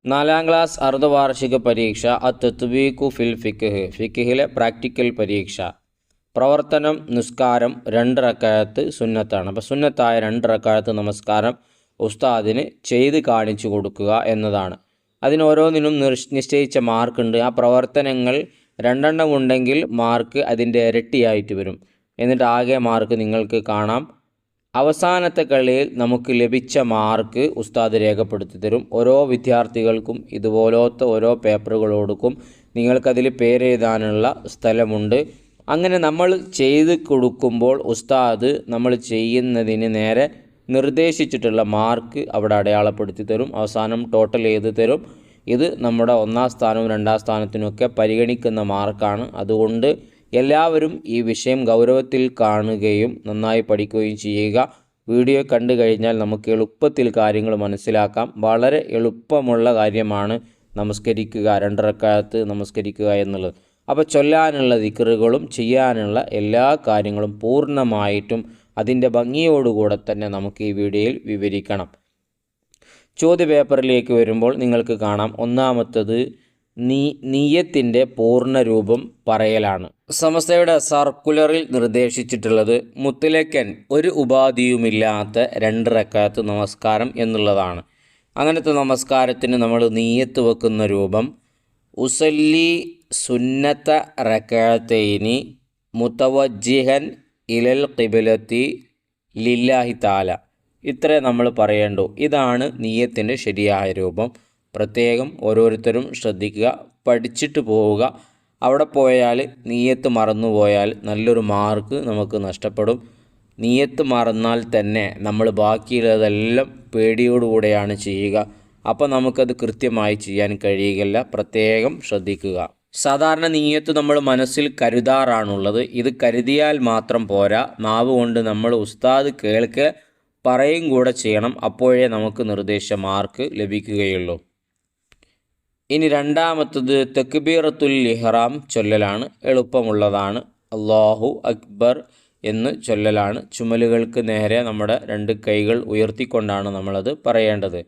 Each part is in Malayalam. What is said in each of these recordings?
നാലാം ക്ലാസ് അർദ്ധവാർഷിക പരീക്ഷ അത്തത്വീഖു ഫിൽ ഫിഖിലെ പ്രാക്ടിക്കൽ പരീക്ഷ. പ്രവർത്തനം നിസ്കാരം 2 റക്അത്ത് സുന്നത്താണ്. അപ്പോൾ സുന്നത്തായ 2 റക്അത്ത് നമസ്കാരം ഉസ്താദിന് ചെയ്ത് കാണിച്ചു കൊടുക്കുക എന്നതാണ്. അതിന് ഓരോന്നിനും നിശ്ചയിച്ച മാർക്കുണ്ട്. ആ പ്രവർത്തനങ്ങൾ 2 ഉണ്ടെങ്കിൽ മാർക്ക് അതിൻ്റെ ഇരട്ടിയായിട്ട് വരും. എന്നിട്ട് ആകെ മാർക്ക് നിങ്ങൾക്ക് കാണാം. അവസാനത്തെ കളിയിൽ നമുക്ക് ലഭിച്ച മാർക്ക് ഉസ്താദ് രേഖപ്പെടുത്തി തരും. ഓരോ വിദ്യാർത്ഥികൾക്കും ഇതുപോലത്തെ ഓരോ പേപ്പറുകൾ കൊടുക്കും. നിങ്ങൾക്കതിൽ പേരെഴുതാനുള്ള സ്ഥലമുണ്ട്. അങ്ങനെ നമ്മൾ ചെയ്ത് കൊടുക്കുമ്പോൾ ഉസ്താദ് നമ്മൾ ചെയ്യുന്നതിന് നേരെ നിർദ്ദേശിച്ചിട്ടുള്ള മാർക്ക് അവിടെ അടയാളപ്പെടുത്തി തരും. അവസാനം ടോട്ടൽ ചെയ്ത് തരും. ഇത് നമ്മുടെ 1ാം സ്ഥാനവും 2ാം സ്ഥാനത്തിനൊക്കെ പരിഗണിക്കുന്ന മാർക്കാണ്. അതുകൊണ്ട് എല്ലാവരും ഈ വിഷയം ഗൗരവത്തിൽ കാണുകയും നന്നായി പഠിക്കുകയും ചെയ്യുക. വീഡിയോ കണ്ടു കഴിഞ്ഞാൽ നമുക്ക് എളുപ്പത്തിൽ കാര്യങ്ങൾ മനസ്സിലാക്കാം. വളരെ എളുപ്പമുള്ള കാര്യമാണ് നമസ്കരിക്കുക, 2 റക്അത്ത് നമസ്കരിക്കുക എന്നുള്ളത്. അപ്പോൾ ചൊല്ലാനുള്ള ദിക്റുകളും ചെയ്യാനുള്ള എല്ലാ കാര്യങ്ങളും പൂർണ്ണമായിട്ടും അതിൻ്റെ ഭംഗിയോടുകൂടെ തന്നെ നമുക്ക് ഈ വീഡിയോയിൽ വിവരിക്കണം. ചോദ്യപേപ്പറിലേക്ക് വരുമ്പോൾ നിങ്ങൾക്ക് കാണാം, ഒന്നാമത്തത് നിയ്യത്തിൻ്റെ പൂർണ്ണ രൂപം പറയലാണ്. സമസ്തയുടെ സർക്കുലറിൽ നിർദ്ദേശിച്ചിട്ടുള്ളത് മുത്തലക്കൻ ഒരു ഉപാധിയുമില്ലാത്ത 2 റക്അത്ത് നമസ്കാരം എന്നുള്ളതാണ്. അങ്ങനത്തെ നമസ്കാരത്തിന് നമ്മൾ നിയ്യത്ത് വെക്കുന്ന രൂപം ഉസല്ലി സുന്നത്ത റക്അത്തൈനി മുതവജ്ജിഹൻ ഇലൽ ഖിബ്ലത്തി ലില്ലാഹി തആല. ഇത്രേ നമ്മൾ പറയേണ്ടൂ. ഇതാണ് നിയ്യത്തിൻ്റെ ശരിയായ രൂപം. പ്രത്യേകം ഓരോരുത്തരും ശ്രദ്ധിക്കുക, പഠിച്ചിട്ട് പോവുക. അവിടെ പോയാൽ നിയ്യത്ത് മറന്നുപോയാൽ നല്ലൊരു മാർക്ക് നമുക്ക് നഷ്ടപ്പെടും. നിയ്യത്ത് മറന്നാൽ തന്നെ നമ്മൾ ബാക്കിയുള്ളതെല്ലാം പേടിയോടുകൂടെയാണ് ചെയ്യുക. അപ്പോൾ നമുക്കത് കൃത്യമായി ചെയ്യാൻ കഴിയുകയില്ല. പ്രത്യേകം ശ്രദ്ധിക്കുക. സാധാരണ നിയ്യത്ത് നമ്മൾ മനസ്സിൽ കരുതാറാണുള്ളത്. ഇത് കരുതിയാൽ മാത്രം പോരാ, നാവ് കൊണ്ട് നമ്മൾ ഉസ്താദ് കേൾക്കെ പറയും കൂടെ ചെയ്യണം. അപ്പോഴേ നമുക്ക് നിർദ്ദേശ മാർക്ക് ലഭിക്കുകയുള്ളൂ. ഇനി രണ്ടാമത്തത് തക്ബീറത്തുൽ ഇഹ്റാം ചൊല്ലലാണ്. എളുപ്പമുള്ളതാണ്. അല്ലാഹു അക്ബർ എന്ന് ചൊല്ലലാണ്. ചുമലുകൾക്ക് നേരെ നമ്മുടെ 2 കൈകൾ ഉയർത്തിക്കൊണ്ടാണ് നമ്മളത് പറയേണ്ടത്.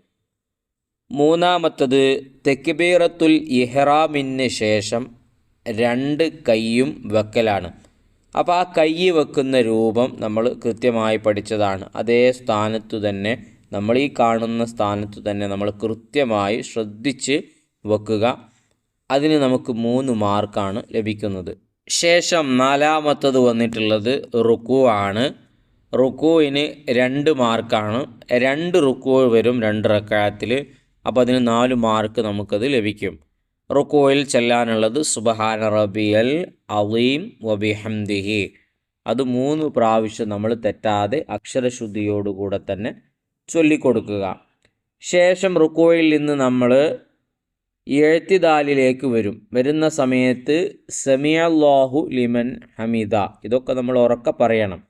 മൂന്നാമത്തത് തക്ബീറത്തുൽ ഇഹ്റാമിന് ശേഷം 2 കൈയും വെക്കലാണ്. അപ്പോൾ ആ കൈ വെക്കുന്ന രൂപം നമ്മൾ കൃത്യമായി പഠിച്ചതാണ്. അതേ സ്ഥാനത്തു തന്നെ, നമ്മൾ ഈ കാണുന്ന സ്ഥാനത്തു തന്നെ നമ്മൾ കൃത്യമായി ശ്രദ്ധിച്ച് വെക്കുക. അതിന് നമുക്ക് 3 മാർക്കാണ് ലഭിക്കുന്നത്. ശേഷം നാലാമത്തത് വന്നിട്ടുള്ളത് റുക്കൂ ആണ്. റുക്കൂവിന് 2 മാർക്കാണ്. 2 റുക്കൂ വരും 2 റക്അത്തിൽ. അപ്പോൾ അതിന് 4 മാർക്ക് നമുക്കത് ലഭിക്കും. റുക്കൂയിൽ ചെല്ലാനുള്ളത് സുബ്ഹാന റബ്ബിയൽ അളീം വബിഹംദിഹി. അത് 3 പ്രാവശ്യം നമ്മൾ തെറ്റാതെ അക്ഷരശുദ്ധിയോടുകൂടെ തന്നെ ചൊല്ലിക്കൊടുക്കുക. ശേഷം റുക്കൂയിൽ നിന്ന് നമ്മൾ ഇഅ്തിദാലിലേക്ക് വരുന്ന സമയത്ത് സമിഅല്ലാഹു ലിമൻ ഹമിദ. ഇതൊക്കെ നമ്മൾ ഉറക്കെ പറയണം.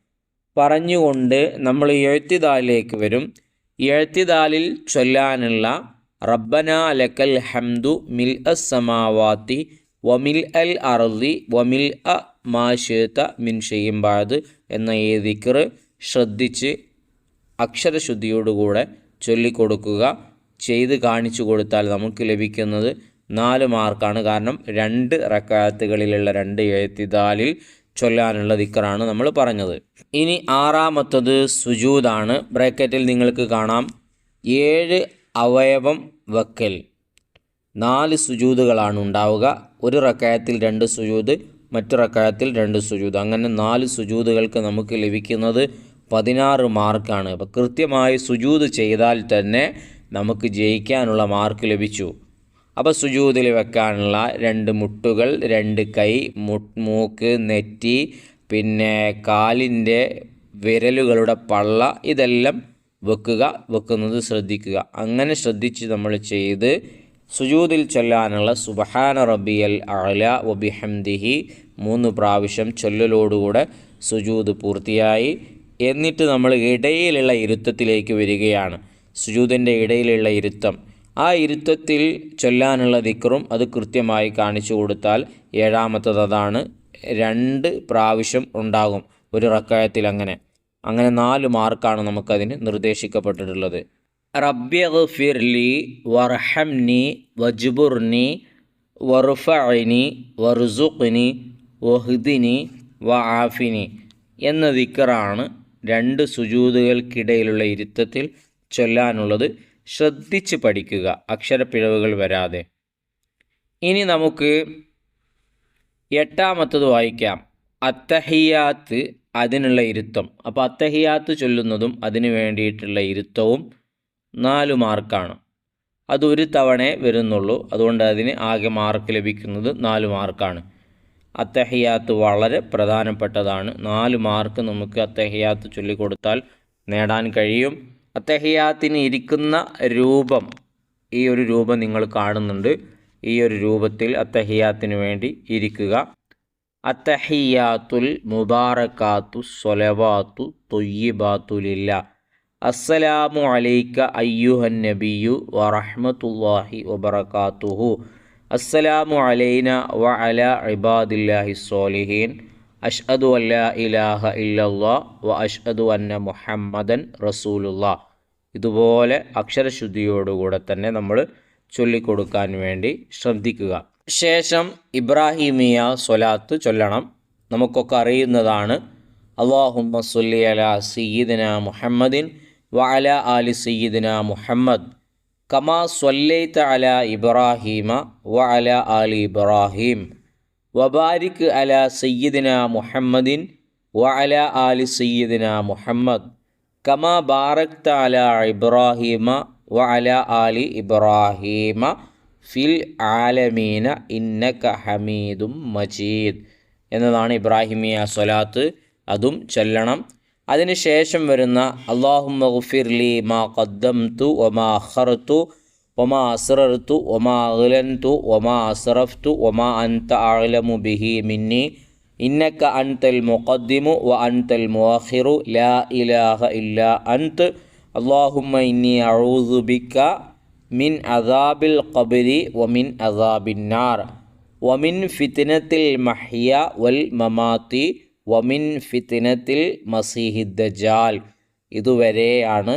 പറഞ്ഞുകൊണ്ട് നമ്മൾ ഇഅ്തിദാലിലേക്ക് വരും. ഇഅ്തിദാലിൽ ചൊല്ലാനുള്ള റബ്ബനാ ലക്കൽ ഹംദു മിൽഅ സമാവാതി വമിൽഅൽ അർളി വമിൽഅ മാ ശിഅ്ത മിൻ ഷൈഇൻ ബഅദ് എന്ന ഈ ദിക്ർ ശ്രദ്ധിച്ച് അക്ഷരശുദ്ധിയോടുകൂടെ ചൊല്ലിക്കൊടുക്കുക. ചെയ്ത് കാണിച്ചു കൊടുത്താൽ നമുക്ക് ലഭിക്കുന്നത് 4 മാർക്കാണ്. കാരണം 2 റക്അത്തുകളിലുള്ള 2 ഇഅ്തിദാലിൽ ചൊല്ലാനുള്ള ദിക്റാണ് നമ്മൾ പറഞ്ഞത്. ഇനി ആറാമത്തത് സുജൂദാണ്. ബ്രാക്കറ്റിൽ നിങ്ങൾക്ക് കാണാം 7 അവയവം വെക്കൽ. 4 സുജൂദുകളാണ് ഉണ്ടാവുക. ഒരു റക്അത്തിൽ 2 സുജൂദ്, മറ്റു റക്അത്തിൽ 2 സുജൂദ്. അങ്ങനെ 4 സുജൂദുകൾക്ക് നമുക്ക് ലഭിക്കുന്നത് 16 മാർക്കാണ്. അപ്പോൾ കൃത്യമായി സുജൂദ് ചെയ്താൽ തന്നെ നമുക്ക് ജയിക്കാനുള്ള മാർക്ക് ലഭിച്ചു. അപ്പോൾ സുജൂദിൽ വെക്കാനുള്ള 2 മുട്ടുകൾ, 2 കൈ, മൂക്ക്, നെറ്റി, പിന്നെ കാലിൻ്റെ വിരലുകളുടെ പള്ള, ഇതെല്ലാം വെക്കുന്നത് ശ്രദ്ധിക്കുക. അങ്ങനെ ശ്രദ്ധിച്ച് നമ്മൾ ചെയ്ത് സുജൂദിൽ ചൊല്ലാനുള്ള സുബ്ഹാന റബ്ബിയൽ അഅല വബിഹംദിഹി 3 പ്രാവശ്യം ചൊല്ലലോടുകൂടെ സുജൂദ് പൂർത്തിയായി. എന്നിട്ട് നമ്മൾ ഇടയിലുള്ള ഇരുത്തത്തിലേക്ക് വരികയാണ്. സുജൂദിൻ്റെ ഇടയിലുള്ള ഇരുത്തം, ആ ഇരുത്തത്തിൽ ചൊല്ലാനുള്ള ദിക്റും അത് കൃത്യമായി കാണിച്ചു കൊടുത്താൽ 7ാമത്തത് അതാണ്. 2 പ്രാവശ്യം ഉണ്ടാകും ഒരു റക്അത്തിൽ. അങ്ങനെ 4 മാർക്കാണ് നമുക്കതിന് നിർദ്ദേശിക്കപ്പെട്ടിട്ടുള്ളത്. റബ്ബിഗ്ഫിർലി വർഹംനി വജ്ബുർനി വർഫഅനി വർസുഖ്നി വഹ്ദിനി വആഫിനി എന്ന ദിക്റാണ് 2 സുജൂദുകൾക്കിടയിലുള്ള ഇരുത്തത്തിൽ ചൊല്ലാനുള്ളത്. ശ്രദ്ധിച്ച് പഠിക്കുക, അക്ഷരപ്പിഴവുകൾ വരാതെ. ഇനി നമുക്ക് 8ാമത്തത് വായിക്കാം. അത്തഹിയാത്ത്, അതിനുള്ള ഇരുത്തം. അപ്പോൾ അത്തഹിയാത്ത് ചൊല്ലുന്നതും അതിന് വേണ്ടിയിട്ടുള്ള ഇരുത്തവും 4 മാർക്കാണ്. അതൊരു തവണേ വരുന്നുള്ളൂ, അതുകൊണ്ട് അതിന് ആകെ മാർക്ക് ലഭിക്കുന്നത് 4 മാർക്കാണ്. അത്തഹിയാത്ത് വളരെ പ്രധാനപ്പെട്ടതാണ്. 4 മാർക്ക് നമുക്ക് അത്തഹിയാത്ത് ചൊല്ലിക്കൊടുത്താൽ നേടാൻ കഴിയും. അത്തഹിയാത്തിന് ഇരിക്കുന്ന രൂപം, ഈ ഒരു രൂപം നിങ്ങൾ കാണുന്നുണ്ട്. ഈ ഒരു രൂപത്തിൽ അത്തഹിയാത്തിന് വേണ്ടി ഇരിക്കുക. അത്തഹിയാത്തുൽ മുബാറകാത്തു സ്വലവാത്തു തൊയ്യിബാത്തു ലില്ലാ. അസ്സലാമു അലൈക അയ്യുഹൻ നബിയു വറഹ്മത്തുള്ളാഹി വബറകാതുഹു. അസ്സലാമു അലൈന വഅലാ ഇബാദില്ലാഹി സ്വാലിഹീൻ. അഷ്ഹദു അല്ലാ ഇലാഹ ഇല്ലല്ലാഹ് വ അഷ്ഹദു അന്ന മുഹമ്മദൻ റസൂലുള്ളാഹ്. ഇതുപോലെ അക്ഷരശുദ്ധിയോടുകൂടെ തന്നെ നമ്മൾ ചൊല്ലിക്കൊടുക്കാൻ വേണ്ടി ശ്രദ്ധിക്കുക. ശേഷം ഇബ്രാഹിമിയ സ്വലാത്ത് ചൊല്ലണം. നമുക്കൊക്കെ അറിയുന്നതാണ്. അല്ലാഹുമ്മ സ്വല്ലി അലാ സയ്യിദിന മുഹമ്മദിൻ വഅല ആലി സയ്യിദിന മുഹമ്മദ് കമാ സ്വല്ലൈത അലാ ഇബ്രാഹീമ വഅല ആലി ഇബ്രാഹീം വബാരിക് അലാ സയ്യിദിന മുഹമ്മദിൻ വഅല ആലി സയ്യിദിന മുഹമ്മദ് കമാ ബാറക്ത അലാ ഇബ്രാഹീമ വഅല ആലി ഇബ്രാഹീമ ഫിൽ ആലമീന ഇന്നക ഹമീദും മജീദ് എന്നതാണ് ഇബ്രാഹിമിയ സ്വലാത്ത്. അതും ചൊല്ലണം. അതിന് ശേഷം വരുന്ന അല്ലാഹുമ്മ ഗുഫിർലി മാ ഖദ്ദംതു വമാ അഖർതു വമാ അസ്റർതു വമാ അഗ്ലൻതു വമാ അസ്റഫ്തു വമാ അൻത അഅലമു ബിഹി മിന്നി ഇന്നക അൻതൽ മുഖദ്ദിമു വ അൻതൽ മുഅഖിറു ലാ ഇലാഹ ഇല്ലാ അൻത അല്ലാഹുമ്മ ഇന്നി അഊദു ബിക മിൻ അദാബിൽ ഖബ്രി വമിൻ അദാബിൻ നാർ വമിൻ ഫിത്നത്തിൽ മഹ്യ വൽ മമാത്തി വമിൻ ഫിത്നത്തിൽ മസീഹിദ് ദജ്ജാൽ. ഇതുവരെയാണ്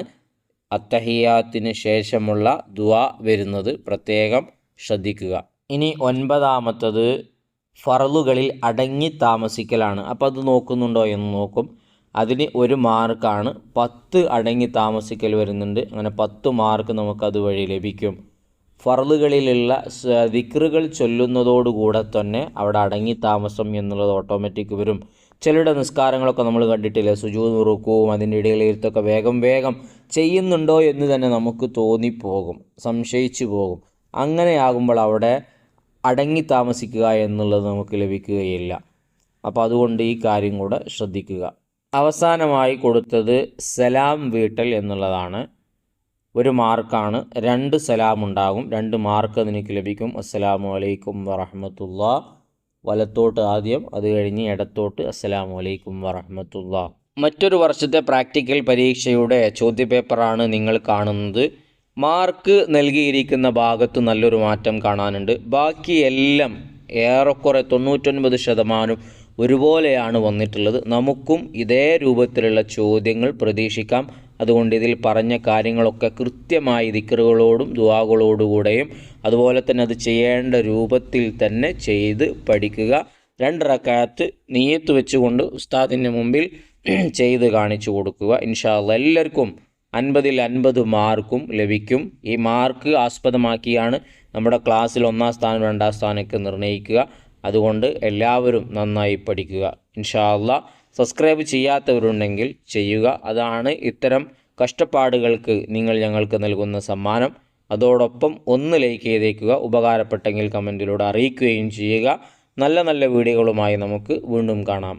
അത്തഹിയാത്തിന് ശേഷമുള്ള ദുആ വരുന്നത്. പ്രത്യേകം ശ്രദ്ധിക്കുക. ഇനി 9ാമത്തത് ഫർളുകളിൽ അടങ്ങി താമസിക്കലാണ്. അപ്പോൾ അത് നോക്കുന്നുണ്ടോ എന്ന് നോക്കും. അതിന് 1 മാർക്കാണ്. 10 അടങ്ങി താമസിക്കൽ വരുന്നുണ്ട്. അങ്ങനെ 10 മാർക്ക് നമുക്കത് വഴി ലഭിക്കും. ഫർളുകളിലുള്ള ദിക്റുകൾ ചൊല്ലുന്നതോടുകൂടെ തന്നെ അവിടെ അടങ്ങി താമസം എന്നുള്ളത് ഓട്ടോമാറ്റിക് വരും. ചിലരുടെ നിസ്കാരങ്ങളൊക്കെ നമ്മൾ കണ്ടിട്ടില്ലേ, സുജൂദും റുക്കുവും അതിൻ്റെ ഇടയിലെഴുത്തൊക്കെ വേഗം ചെയ്യുന്നുണ്ടോ എന്ന് തന്നെ നമുക്ക് തോന്നിപ്പോകും, സംശയിച്ചു പോകും. അങ്ങനെയാകുമ്പോൾ അവിടെ അടങ്ങി താമസിക്കുക എന്നുള്ളത് നമുക്ക് ലഭിക്കുകയില്ല. അപ്പോൾ അതുകൊണ്ട് ഈ കാര്യം കൂടെ ശ്രദ്ധിക്കുക. അവസാനമായി കൊടുത്തത് സലാം വീട്ടൽ എന്നുള്ളതാണ്. 1 മാർക്കാണ്. 2 സലാം ഉണ്ടാകും. 2 മാർക്ക് അതിനേക്ക് ലഭിക്കും. അസ്സലാമു അലൈക്കും വറഹ്മത്തുള്ളാഹ്. വലത്തോട്ട് ആദ്യം, അത് കഴിഞ്ഞ് ഇടത്തോട്ട് അസ്സലാമു അലൈക്കും വറഹ്മത്തുള്ളാഹ്. മറ്റൊരു വർഷത്തെ പ്രാക്ടിക്കൽ പരീക്ഷയുടെ ചോദ്യപേപ്പറാണ് നിങ്ങൾ കാണുന്നത്. മാർക്ക് നൽകിയിരിക്കുന്ന ഭാഗത്ത് നല്ലൊരു മാറ്റം കാണാനുണ്ട്. ബാക്കിയെല്ലാം ഏറെക്കുറെ 99% ഒരുപോലെയാണ് വന്നിട്ടുള്ളത്. നമുക്കും ഇതേ രൂപത്തിലുള്ള ചോദ്യങ്ങൾ പ്രതീക്ഷിക്കാം. അതുകൊണ്ട് ഇതിൽ പറഞ്ഞ കാര്യങ്ങളൊക്കെ കൃത്യമായി ദിക്റുകളോടും ദുആകളോടുകൂടെയും അതുപോലെ തന്നെ അത് ചെയ്യേണ്ട രൂപത്തിൽ തന്നെ ചെയ്ത് പഠിക്കുക. 2 റക്അത്ത് നിയ്യത്ത് വെച്ചുകൊണ്ട് ഉസ്താദിൻ്റെ മുമ്പിൽ ചെയ്ത് കാണിച്ചു കൊടുക്കുക. ഇൻഷാ അല്ലാഹ് എല്ലാവർക്കും 50ൽ 50 മാർക്കും ലഭിക്കും. ഈ മാർക്ക് ആസ്പദമാക്കിയാണ് നമ്മുടെ ക്ലാസ്സിൽ 1ാം സ്ഥാനം 2ാം സ്ഥാനമൊക്കെ നിർണ്ണയിക്കുക. അതുകൊണ്ട് എല്ലാവരും നന്നായി പഠിക്കുക. ഇൻഷാ അല്ലാഹ് സബ്സ്ക്രൈബ് ചെയ്യാത്തവരുണ്ടെങ്കിൽ ചെയ്യുക. അതാണ് ഇത്തരം കഷ്ടപ്പാടുകൾക്ക് നിങ്ങൾ ഞങ്ങൾക്ക് നൽകുന്ന സമ്മാനം. അതോടൊപ്പം ഒന്ന് ലൈക്ക് ചെയ്തേക്കുക. ഉപകാരപ്പെട്ടെങ്കിൽ കമൻറ്റിലൂടെ അറിയിക്കുകയും ചെയ്യുക. നല്ല വീഡിയോകളുമായി നമുക്ക് വീണ്ടും കാണാം.